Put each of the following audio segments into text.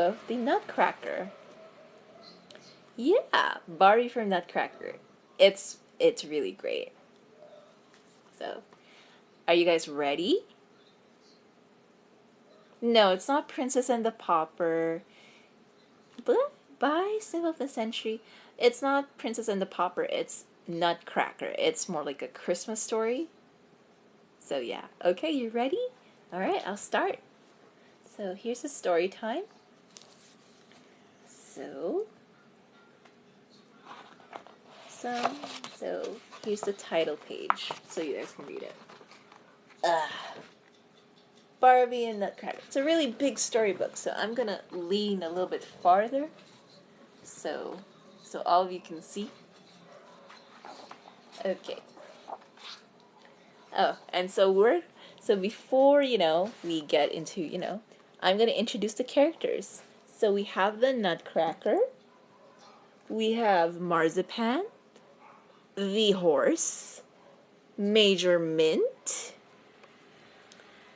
of the Nutcracker. Yeah, Barbie from Nutcracker. It's really great. So, are you guys ready? No, it's not Princess and the Pauper. But by Sip of the Century, it's not Princess and the Pauper. It's Nutcracker. It's more like a Christmas story. So yeah. Okay, you ready? All right, I'll start. So here's the story time. So So, so here's the title page, so you guys can read it. Barbie and Nutcracker. It's a really big storybook, so I'm gonna lean a little bit farther, so all of you can see. Okay. Oh, and so before we get into I'm gonna introduce the characters. So we have the Nutcracker. We have Marzipan, the horse, Major Mint,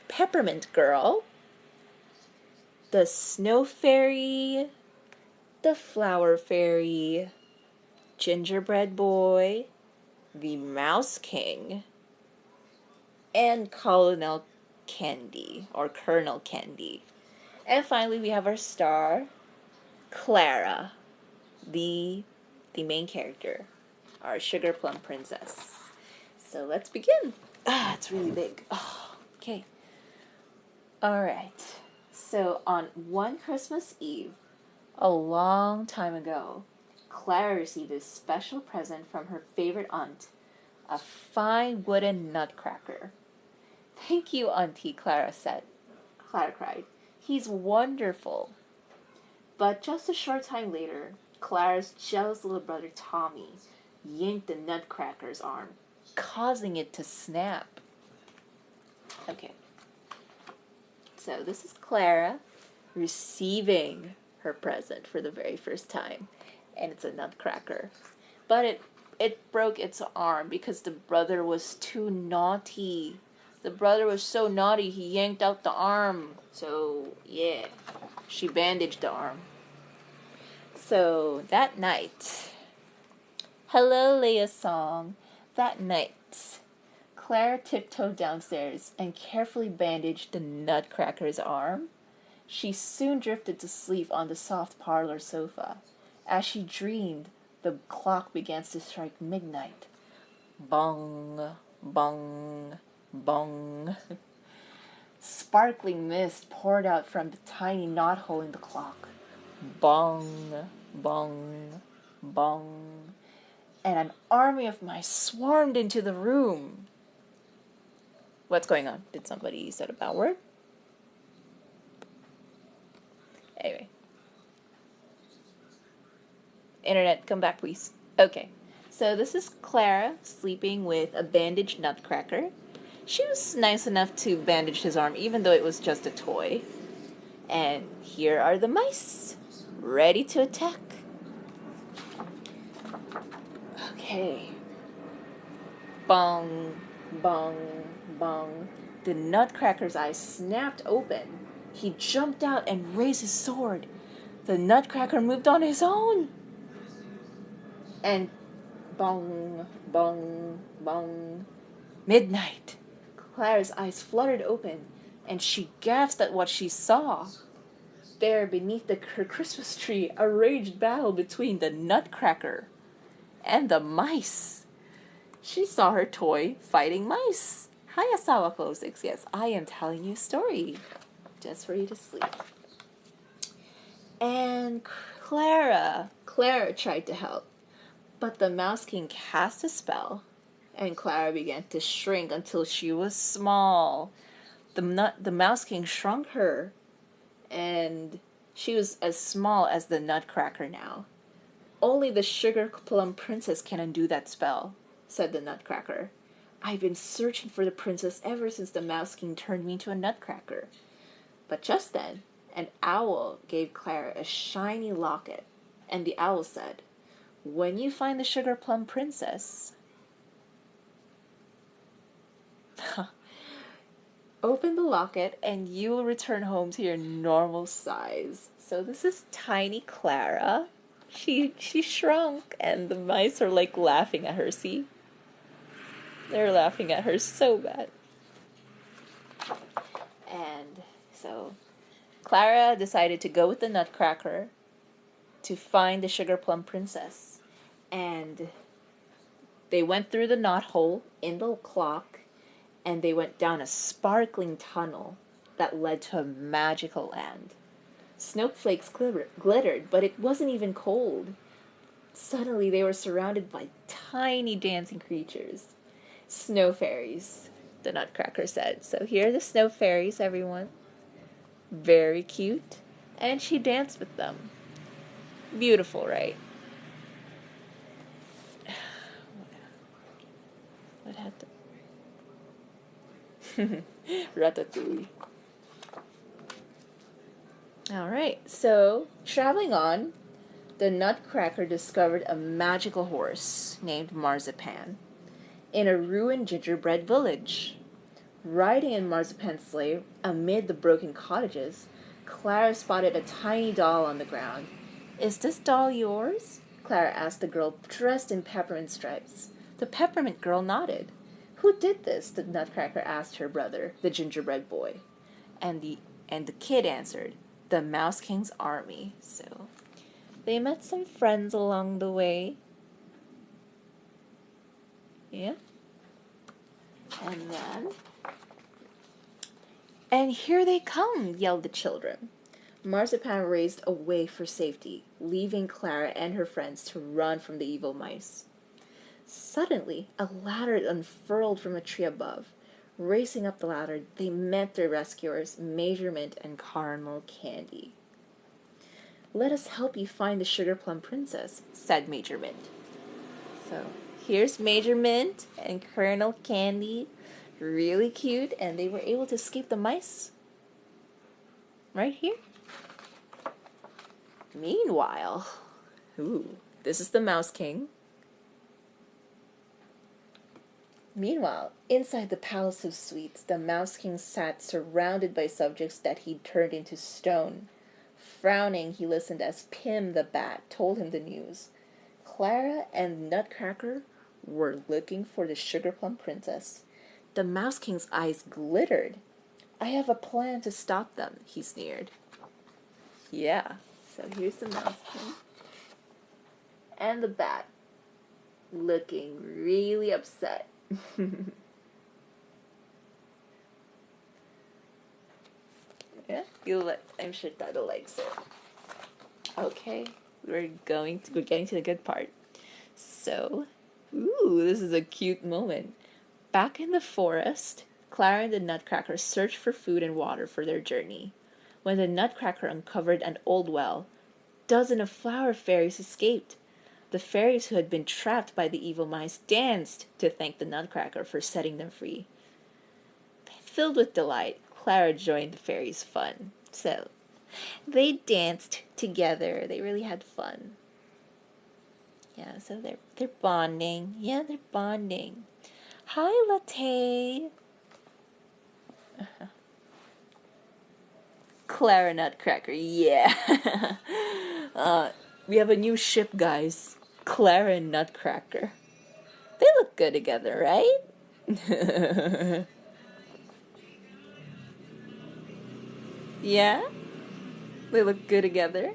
Peppermint Girl, the Snow Fairy, the Flower Fairy, Gingerbread Boy, the Mouse King, and Colonel Candy, or Colonel Candy. And finally, we have our star, Clara, the main character, our Sugar Plum Princess. So let's begin. It's really big. Oh, okay. All right. So on one Christmas Eve, a long time ago, Clara received a special present from her favorite aunt, a fine wooden nutcracker. "Thank you, Auntie," Clara said. Clara cried. "He's wonderful." But just a short time later, Clara's jealous little brother Tommy yanked the nutcracker's arm, causing it to snap. Okay. So this is Clara receiving her present for the very first time, and it's a nutcracker. But it broke its arm because the brother was too naughty. The brother was so naughty, he yanked out the arm. So, yeah, she bandaged the arm. So, that night, hello, Leia song. That night, Clara tiptoed downstairs and carefully bandaged the nutcracker's arm. She soon drifted to sleep on the soft parlor sofa. As she dreamed, the clock began to strike midnight. Bong, bong, bong. Sparkling mist poured out from the tiny knothole in the clock. Bong, bong, bong. And an army of mice swarmed into the room. What's going on? Did somebody say a bad word? Anyway. Internet, come back, please. Okay. So this is Clara sleeping with a bandaged nutcracker. She was nice enough to bandage his arm, even though it was just a toy. And here are the mice, ready to attack. Okay. Bong, bong, bong. The nutcracker's eyes snapped open. He jumped out and raised his sword. The nutcracker moved on his own. And bong, bong, bong. Midnight. Clara's eyes fluttered open, and she gasped at what she saw. There, beneath her Christmas tree, a raged battle between the nutcracker and the mice. She saw her toy fighting mice. Hi, Asawa 06. Yes, I am telling you a story just for you to sleep. And Clara tried to help, but the Mouse King cast a spell, and Clara began to shrink until she was small. The Mouse King shrunk her, and she was as small as the nutcracker now. "Only the Sugar Plum Princess can undo that spell," said the nutcracker. "I've been searching for the princess ever since the Mouse King turned me into a nutcracker." But just then, an owl gave Clara a shiny locket, and the owl said, "When you find the Sugar Plum Princess, open the locket and you will return home to your normal size." So this is tiny Clara. She shrunk, and the mice are like laughing at her. See? They're laughing at her so bad. And so Clara decided to go with the nutcracker to find the sugar plum princess. And they went through the knothole in the clock, and they went down a sparkling tunnel that led to a magical land. Snowflakes glittered, but it wasn't even cold. Suddenly they were surrounded by tiny dancing creatures. Snow fairies, the nutcracker said. So here are the snow fairies, everyone. Very cute. And she danced with them. Beautiful, right? What happened? Ratatouille. Alright, so traveling on, the nutcracker discovered a magical horse named Marzipan in a ruined gingerbread village. Riding in Marzipan's sleigh amid the broken cottages, Clara spotted a tiny doll on the ground. "Is this doll yours?" Clara asked the girl dressed in peppermint stripes. The peppermint girl nodded. "Who did this?" the nutcracker asked her brother, the gingerbread boy. And the kid answered, "The Mouse King's army." So they met some friends along the way. Yeah. And here they come, yelled the children. Marzipan raced away for safety, leaving Clara and her friends to run from the evil mice. Suddenly, a ladder unfurled from a tree above. Racing up the ladder, they met their rescuers, Major Mint and Caramel Candy. "Let us help you find the Sugar Plum Princess," said Major Mint. So here's Major Mint and Colonel Candy. Really cute, and they were able to escape the mice. Right here. Meanwhile, this is the Mouse King. Meanwhile, inside the Palace of Sweets, the Mouse King sat surrounded by subjects that he'd turned into stone. Frowning, he listened as Pim the Bat told him the news. Clara and Nutcracker were looking for the Sugar Plum Princess. The Mouse King's eyes glittered. "I have a plan to stop them," he sneered. Yeah, so here's the Mouse King. And the Bat, looking really upset. Yeah, I'm sure Tata likes it. Okay, we're getting to the good part. So, this is a cute moment. Back in the forest, Clara and the Nutcracker searched for food and water for their journey. When the Nutcracker uncovered an old well, dozens of flower fairies escaped. The fairies who had been trapped by the evil mice danced to thank the Nutcracker for setting them free. Filled with delight, Clara joined the fairies' fun. So, they danced together. They really had fun. Yeah, so they're bonding. Yeah, they're bonding. Hi, Latte. Clara Nutcracker, yeah. We have a new ship, guys. Clara and Nutcracker. They look good together, right? Yeah? They look good together?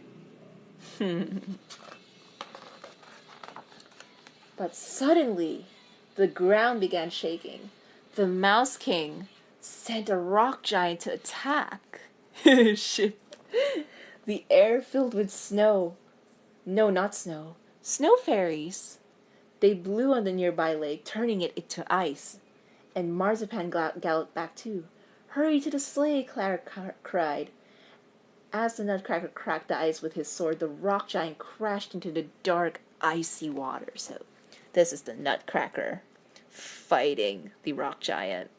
But suddenly, the ground began shaking. The Mouse King sent a rock giant to attack. Shit. The air filled with snow. No, not snow. Snow fairies. They blew on the nearby lake, turning it into ice. And Marzipan galloped back too. "Hurry to the sleigh," Clara cried. As the Nutcracker cracked the ice with his sword, the rock giant crashed into the dark, icy water. So, this is the Nutcracker fighting the rock giant.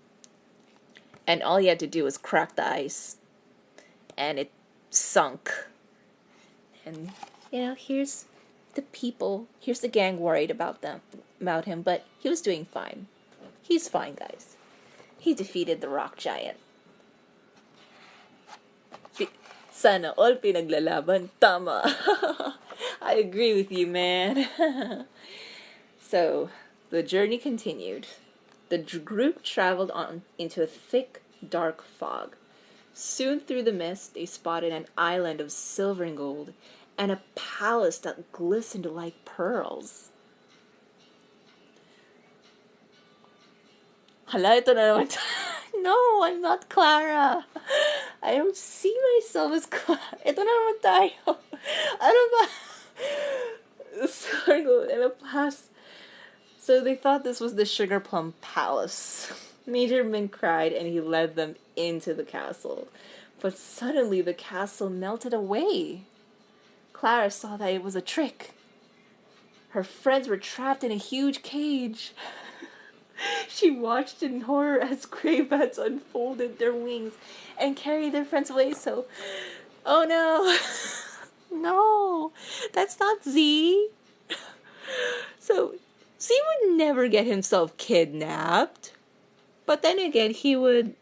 And all he had to do was crack the ice. And it sunk. And, here's the people. Here's the gang worried about him, but he was doing fine. He's fine, guys. He defeated the rock giant. Sana all pinaglalaban. Tama. I agree with you, man. So, the journey continued. The group traveled on into a thick, dark fog. Soon through the mist, they spotted an island of silver and gold, and a palace that glistened like pearls. Hala, ito na naman. No, I'm not Clara. I don't see myself as Clara. Ito na naman tayo. Ano ba? Sorry, and a past. So they thought this was the Sugar Plum Palace. Major Min cried and he led them into the castle. But suddenly the castle melted away. Clara saw that it was a trick. Her friends were trapped in a huge cage. She watched in horror as gray bats unfolded their wings and carried their friends away. So, oh no. No, that's not Z. So, Z would never get himself kidnapped. But then again, he would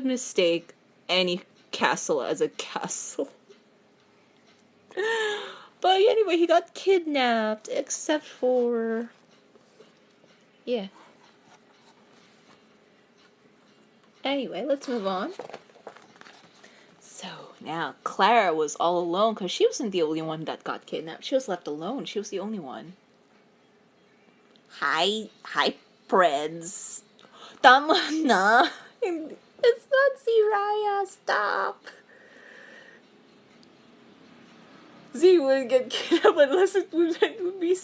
mistake any castle as a castle. But anyway, he got kidnapped, except for... yeah. Anyway, let's move on. So, now, Clara was all alone, because she wasn't the only one that got kidnapped. She was left alone. She was the only one. Hi, Preds. Tama na. It's not Hiraya. Stop. Z wouldn't get kidnapped unless it would be...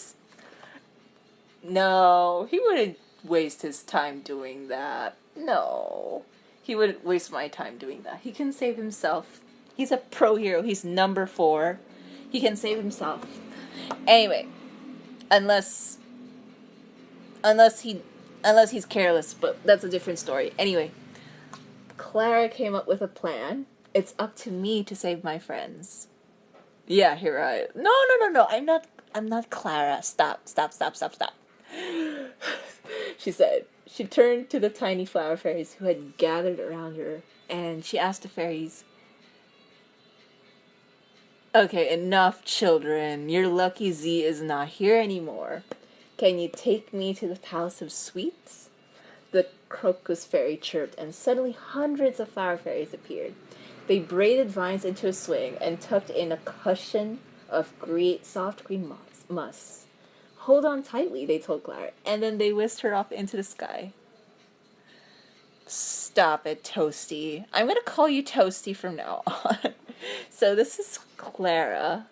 No, he wouldn't waste his time doing that. No. He wouldn't waste my time doing that. He can save himself. He's a pro hero. He's number 4. He can save himself. Anyway, unless he's careless, but that's a different story. Anyway, Clara came up with a plan. It's up to me to save my friends. Yeah, Hiraya. No. I'm not Clara. Stop. She said. She turned to the tiny flower fairies who had gathered around her, and she asked the fairies, "Okay, enough, children. Your lucky Z is not here anymore. Can you take me to the Palace of Sweets?" The crocus fairy chirped, and suddenly hundreds of flower fairies appeared. They braided vines into a swing and tucked in a cushion of soft green moss. "Hold on tightly," they told Clara, and then they whisked her off into the sky. Stop it, Toasty. I'm going to call you Toasty from now on. So this is Clara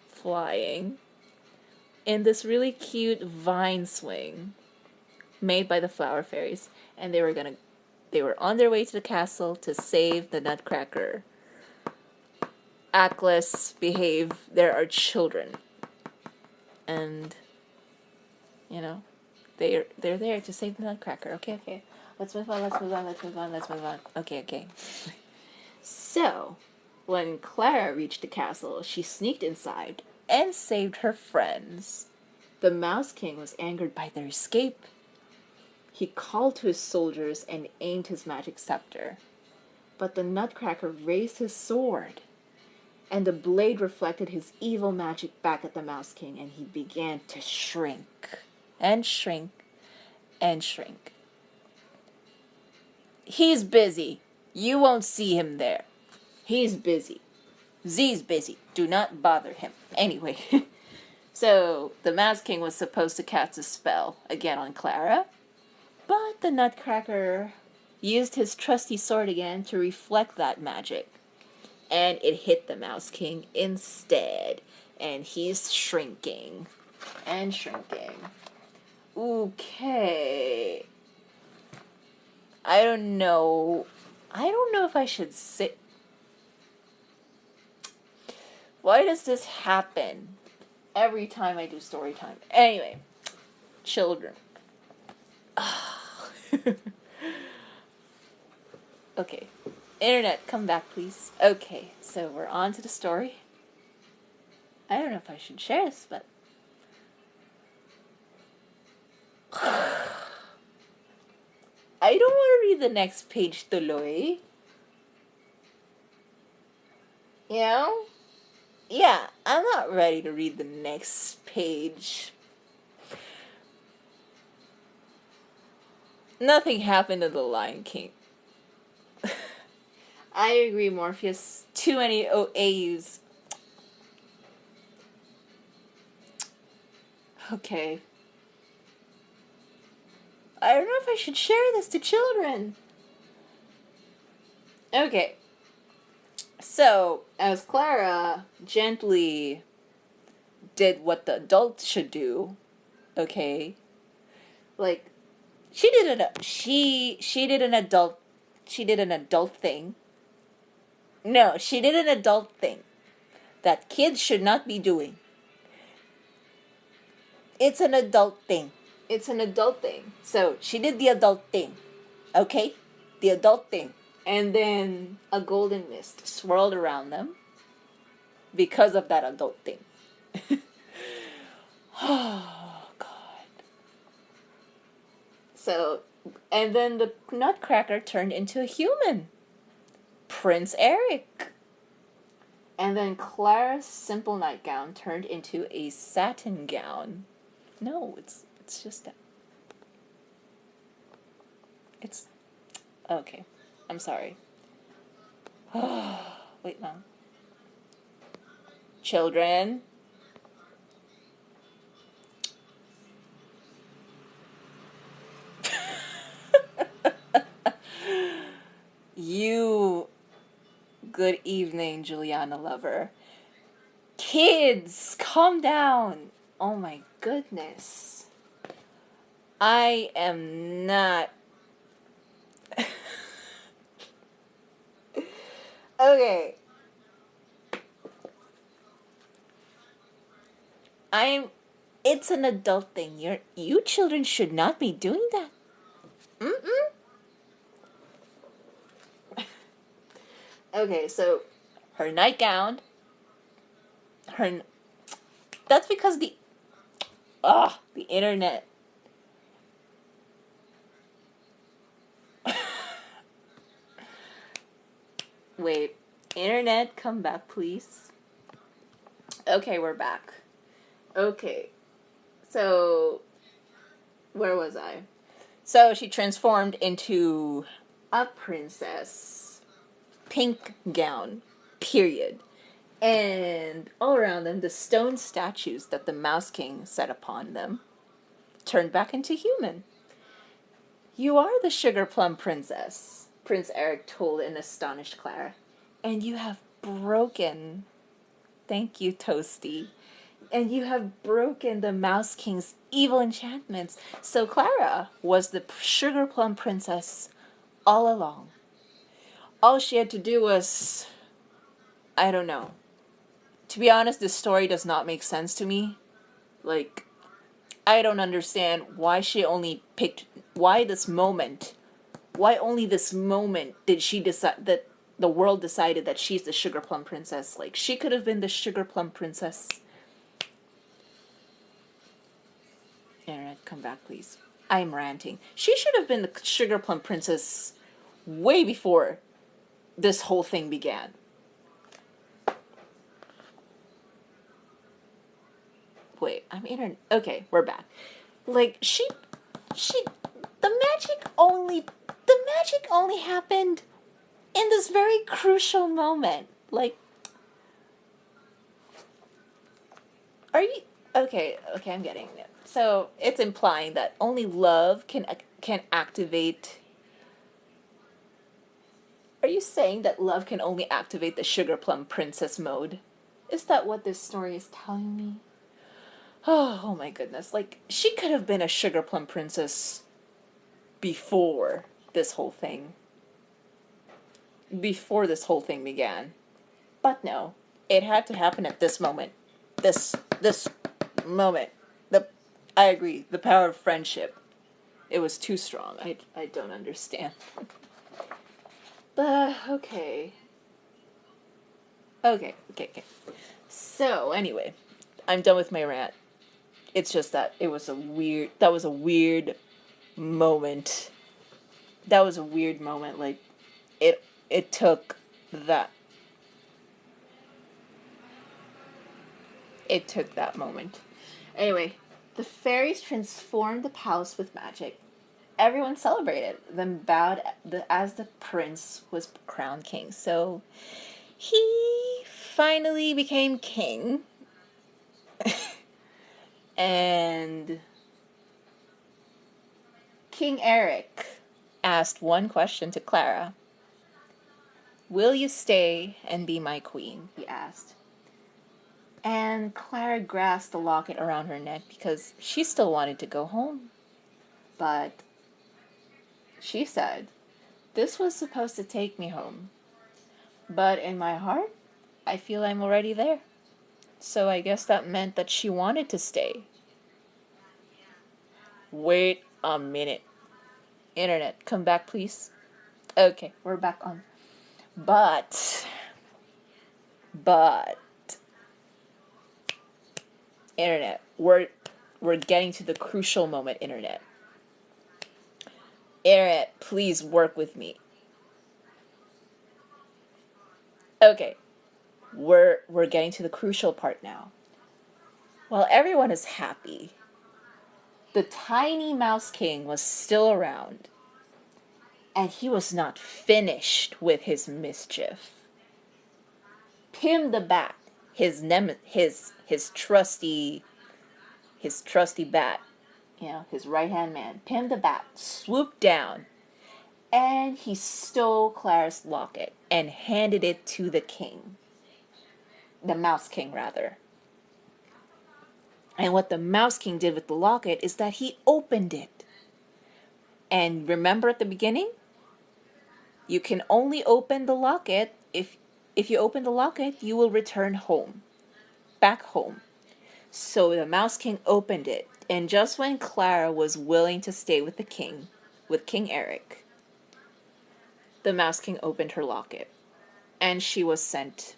flying in this really cute vine swing made by the flower fairies, and they were on their way to the castle to save the nutcracker. Act less, behave, there are children. And they're there to save the nutcracker. Okay. Let's move on. Okay. So, when Clara reached the castle, she sneaked inside and saved her friends. The Mouse King was angered by their escape. He called to his soldiers and aimed his magic scepter. But the Nutcracker raised his sword, and the blade reflected his evil magic back at the Mouse King, and he began to shrink and shrink and shrink. "He's busy. You won't see him there. He's busy. Z's busy. Do not bother him." Anyway, so the Mouse King was supposed to cast a spell again on Clara, but the Nutcracker used his trusty sword again to reflect that magic, and it hit the Mouse King instead, and he's shrinking and shrinking. Okay. I don't know if I should sit. Why does this happen every time I do story time? Anyway, children. Okay. Internet, come back, please. Okay, so we're on to the story. I don't know if I should share this, but... I don't want to read the next page, tuloy. You know? Yeah, I'm not ready to read the next page. Nothing happened in The Lion King. I agree, Morpheus. Too many OAs. Okay. I don't know if I should share this to children. Okay. So, as Clara gently did what the adult should do, okay? Like, she did an adult thing. No, she did an adult thing that kids should not be doing. It's an adult thing. It's an adult thing. So she did the adult thing. Okay? The adult thing. And then a golden mist swirled around them because of that adult thing. Oh, God. So, and then the nutcracker turned into a human. Prince Eric. And then Clara's simple nightgown turned into a satin gown. No, it's just that. It's okay. I'm sorry. Wait, no. Children. You. Good evening, Juliana lover. Kids, calm down. Oh my goodness. I am not. Okay. It's an adult thing. You children should not be doing that. Okay, so her nightgown. That's because the internet. Wait, internet, come back, please. Okay, we're back. Okay, so where was I? So she transformed into a princess. Pink gown, period. And all around them, the stone statues that the Mouse King set upon them turned back into human. You are the Sugar Plum Princess, Prince Eric told an astonished Clara. And you have broken, thank you, Toasty, and you have broken the Mouse King's evil enchantments. So Clara was the Sugar Plum Princess all along. All she had to do was, I don't know. To be honest, this story does not make sense to me. Like, I don't understand why she only picked, why only this moment did she decide that the world decided that she's the Sugar Plum Princess. Like, she could have been the Sugar Plum Princess. Internet, come back, please. I'm ranting. She should have been the Sugar Plum Princess way before this whole thing began. Wait, I'm internet. Okay, we're back. Like, the magic only happened in this very crucial moment. Like, are you okay? Okay, I'm getting it. So it's implying that only love can activate. Are you saying that love can only activate the Sugar Plum Princess mode? Is that what this story is telling me? Oh my goodness. Like, she could have been a Sugar Plum Princess before this whole thing. Before this whole thing began. But no. It had to happen at this moment. This moment. I agree. The power of friendship. It was too strong. I don't understand. But, okay. Okay. So, anyway. I'm done with my rant. It's just that that was a weird moment. That was a weird moment. Like, it took that. It took that moment. Anyway, the fairies transformed the palace with magic. Everyone celebrated, then bowed as the prince was crowned king. So he finally became king. And King Eric asked one question to Clara. "Will you stay and be my queen?" he asked. And Clara grasped the locket around her neck because she still wanted to go home. But she said, "This was supposed to take me home. But in my heart, I feel I'm already there." So I guess that meant that she wanted to stay. Wait a minute. Internet, come back, please. Okay, we're back on. But, Internet, we're getting to the crucial moment, Internet. Internet, please work with me. Okay, we're getting to the crucial part now. While everyone is happy, the tiny Mouse King was still around, and he was not finished with his mischief. Pim the Bat, his trusty bat, his right-hand man, Pim the Bat, swooped down, and he stole Clara's locket and handed it to the king. The Mouse King, rather. And what the Mouse King did with the locket is that he opened it. And remember at the beginning? You can only open the locket if you open the locket, you will return home. Back home. So the Mouse King opened it, and just when Clara was willing to stay with the king, with King Eric, the Mouse King opened her locket, and she was sent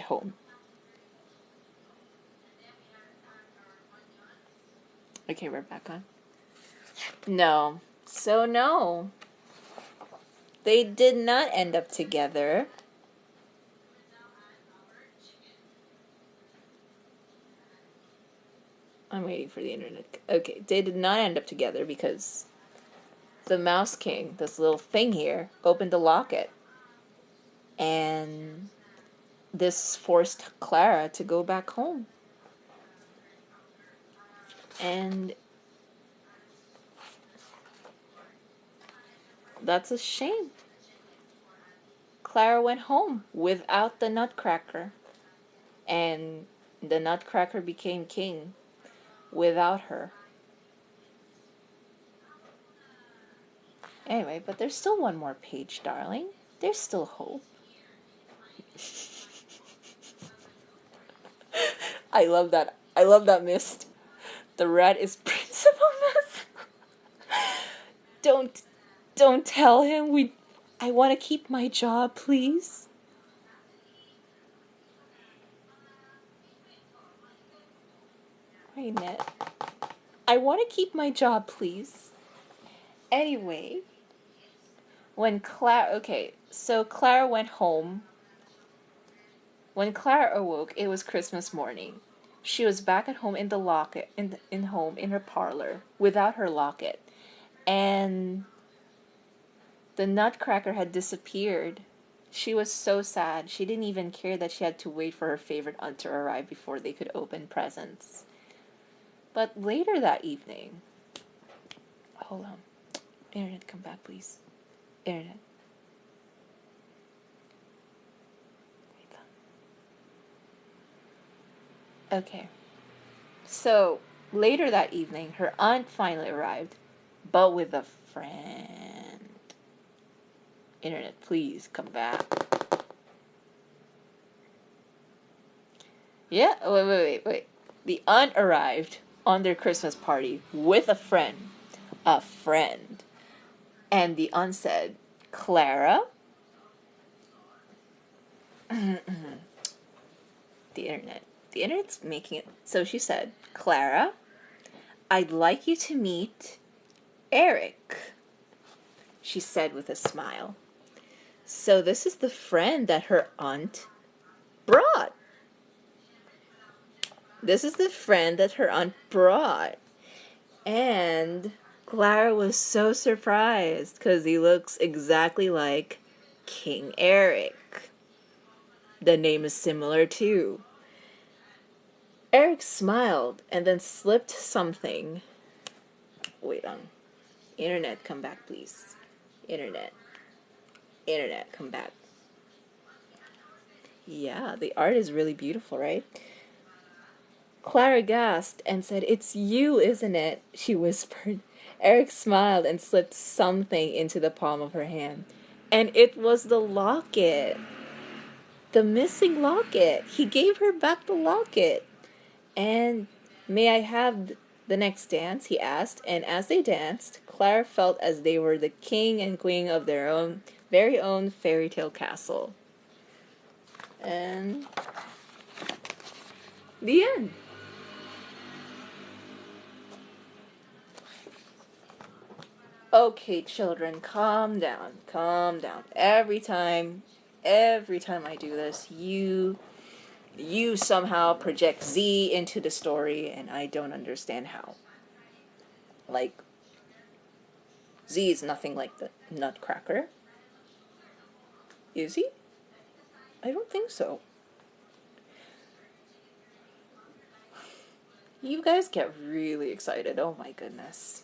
home. Okay, we're back on. No. So no. They did not end up together. I'm waiting for the internet. Okay, they did not end up together because the Mouse King, this little thing here, opened the locket. And this forced Clara to go back home. And that's a shame. Clara went home without the nutcracker. And the nutcracker became king without her. Anyway, but there's still one more page, darling. There's still hope. I love that. I love that mist. The rat is Principal Mist. Don't tell him. I want to keep my job, please. Wait a minute. I want to keep my job, please. Anyway, so Clara went home. When Clara awoke, it was Christmas morning. She was back at home in the locket, in her parlor, without her locket. And the nutcracker had disappeared. She was so sad. She didn't even care that she had to wait for her favorite aunt to arrive before they could open presents. But later that evening... Hold on. Internet, come back, please. Internet. Okay. So, later that evening, her aunt finally arrived, but with a friend. Internet, please come back. Yeah, wait. The aunt arrived on their Christmas party with a friend. A friend. And the aunt said, "Clara?" The internet's making it. So she said, "Clara, I'd like you to meet Eric," she said with a smile. So this is the friend that her aunt brought. This is the friend that her aunt brought. And Clara was so surprised because he looks exactly like King Eric. The name is similar too. Eric smiled and then slipped something. Wait on. Internet, come back, please. Internet. Internet, come back. Yeah, the art is really beautiful, right? Clara gasped and said, "It's you, isn't it?" she whispered. Eric smiled and slipped something into the palm of her hand. And it was the locket. The missing locket. He gave her back the locket. And may I have the next dance? He asked. And as they danced, Clara felt as they were the king and queen of their own very own fairy tale castle. And the end. Okay, children, calm down. Calm down. Every time I do this, you somehow project Z into the story, and I don't understand how. Like, Z is nothing like the nutcracker. Is he? I don't think so. You guys get really excited. Oh my goodness.